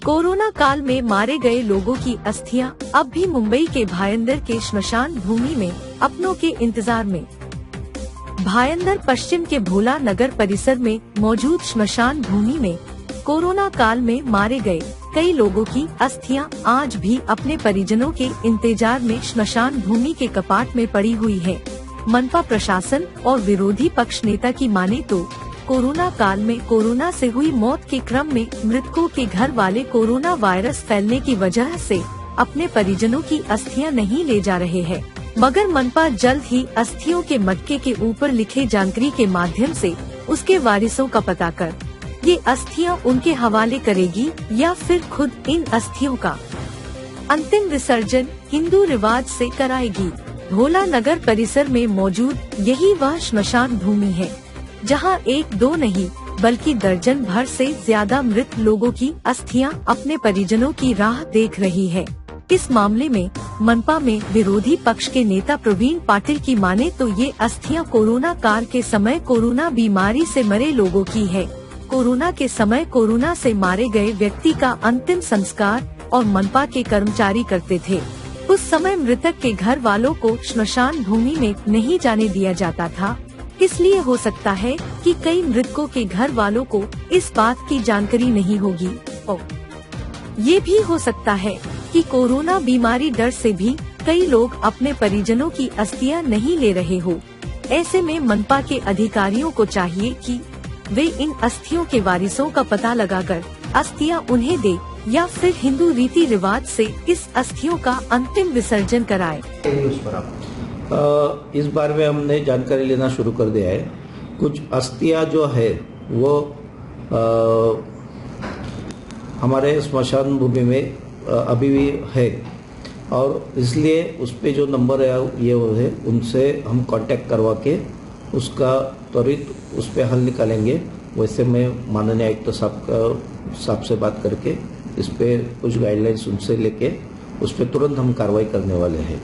Corona काल में मारे गए लोगों की अस्थियां अब भी मुंबई के भायंदर के श्मशान भूमि में अपनों के इंतजार में। भायंदर पश्चिम के भोला नगर परिसर में मौजूद श्मशान भूमि में कोरोना काल में मारे गए कई लोगों की अस्थियां आज भी अपने परिजनों के इंतजार में श्मशान भूमि के कपाट में पड़ी हुई है। मनपा प्रशासन और विरोधी पक्ष नेता की माने तो कोरोना काल में कोरोना से हुई मौत के क्रम में मृतकों के घर वाले कोरोना वायरस फैलने की वजह से अपने परिजनों की अस्थियां नहीं ले जा रहे हैं, मगर मनपा जल्द ही अस्थियों के मटके के ऊपर लिखे जानकारी के माध्यम से उसके वारिसों का पता कर ये अस्थियां उनके हवाले करेगी या फिर खुद इन अस्थियों का अंतिम विसर्जन हिंदू रिवाज से कराएगी। भोला नगर परिसर में मौजूद यही वह श्मशान भूमि है जहां एक दो नहीं बल्कि दर्जन भर से ज्यादा मृत लोगों की अस्थियां अपने परिजनों की राह देख रही है। इस मामले में मनपा में विरोधी पक्ष के नेता प्रवीण पाटिल की माने तो ये अस्थियां कोरोना काल के समय कोरोना बीमारी से मरे लोगों की है। कोरोना के समय कोरोना से मारे गए व्यक्ति का अंतिम संस्कार और मनपा के कर्मचारी करते थे। उस समय मृतक के घर वालों को श्मशान भूमि में नहीं जाने दिया जाता था, इसलिए हो सकता है कि कई मृतकों के घर वालों को इस बात की जानकारी नहीं होगी और ये भी हो सकता है कि कोरोना बीमारी डर से भी कई लोग अपने परिजनों की अस्थियां नहीं ले रहे हो। ऐसे में मनपा के अधिकारियों को चाहिए कि वे इन अस्थियों के वारिसों का पता लगाकर अस्थियां उन्हें दे या फिर हिंदू रीति रिवाज से इस अस्थियों का अंतिम विसर्जन कराए। इस बार में हमने जानकारी लेना शुरू कर दिया है। कुछ अस्थियां जो है वो हमारे श्मशान भूमि में अभी भी है और इसलिए उस पे जो नंबर है ये वो है, उनसे हम कांटेक्ट करवा के उसका त्वरित उस पे हल निकालेंगे। वैसे मैं माननीय आयुक्त साहब से बात करके इस पे कुछ गाइडलाइंस उनसे लेके उस पे तुरंत हम कार्रवाई करने वाले हैं।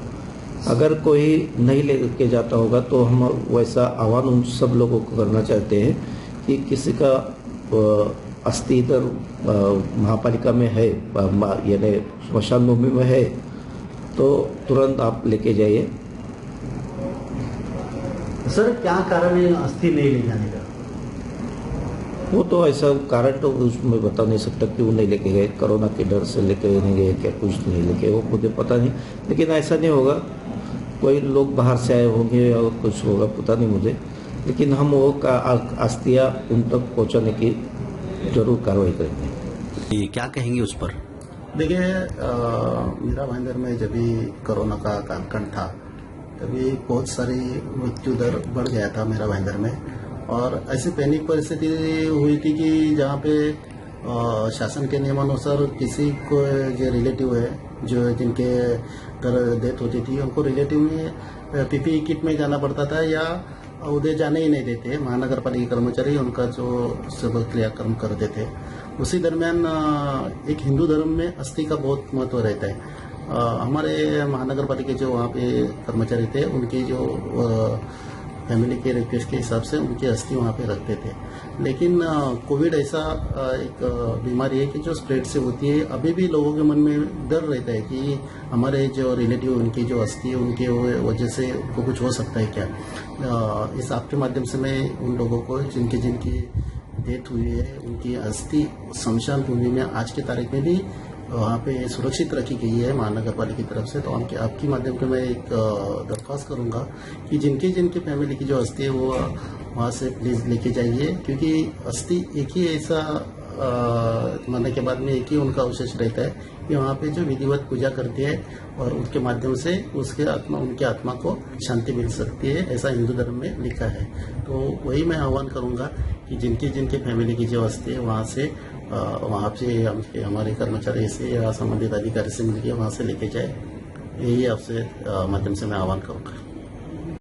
अगर कोई नहीं लेके जाता होगा तो हम वैसा आह्वान उन सब लोगों को करना चाहते हैं कि किसी का अस्थि इधर महापालिका में है यानी श्मशान भूमि में है तो तुरंत आप लेके जाइए। सर क्या कारण है अस्थि नहीं ले जाने का? वो तो ऐसा कारण तो मैं बता नहीं सकता कि वो नहीं लेके गए, कोरोना के डर से लेके नहीं गए क्या कुछ नहीं लेके, वो मुझे पता नहीं, लेकिन ऐसा नहीं होगा। कोई लोग बाहर से आए होंगे और कुछ होगा पता नहीं मुझे, लेकिन हम वो अस्थियां उन तक पहुंचाने की जरूर कार्रवाई करेंगे। क्या कहेंगे उस पर? देखिए मेरा भाईंदर में जब भी कोरोना का कालखंड था तभी बहुत सारी मृत्यु दर बढ़ गया था मेरा भाईंदर में और ऐसी पैनिक परिस्थिति हुई थी कि जहाँ पे शासन के नियमानुसार किसी को जो रिलेटिव है जो जिनके घर डेथ होती थी उनको रिलेटिव में पीपीई किट में जाना पड़ता था या उधर जाने ही नहीं देते। महानगर पालिका कर्मचारी उनका जो सब क्रियाक्रम करते थे। उसी दरमियान एक हिंदू धर्म में अस्थि का बहुत महत्व रहता है। हमारे महानगर पालिका जो वहाँ पे कर्मचारी थे उनकी जो फैमिली के रिक्वेस्ट के हिसाब से उनकी अस्थि वहाँ पे रखते थे, लेकिन कोविड ऐसा एक बीमारी है कि जो स्प्रेड से होती है। अभी भी लोगों के मन में डर रहता है कि हमारे जो रिलेटिव उनकी जो अस्थि है उनके वजह से उनको कुछ हो सकता है क्या। इस आपके माध्यम से मैं उन लोगों को जिनकी डेथ हुई है उनकी अस्थि शमशान भूमि में आज की तारीख में भी वहाँ पे सुरक्षित रखी गई है महानगर पालिका की तरफ से। तो आपकी माध्यम से मैं एक दरख्वास्त करूँगा कि जिनकी फैमिली की जो अस्थि है वो वहाँ से प्लीज़ लेके जाइए, क्योंकि अस्थि एक ही ऐसा मरने के बाद में एक ही उनका अवशेष रहता है कि वहाँ पे जो विधिवत पूजा करती है और उसके माध्यम से उनके आत्मा को शांति मिल सकती है, ऐसा हिंदू धर्म में लिखा है। तो वही मैं आह्वान करूँगा कि जिनकी फैमिली की जो अस्थि है वहाँ से हमारे कर्मचारी से या संबंधित अधिकारी से मिलकर वहाँ से लेके जाए, यही आपसे माध्यम से मैं आह्वान करूँगा।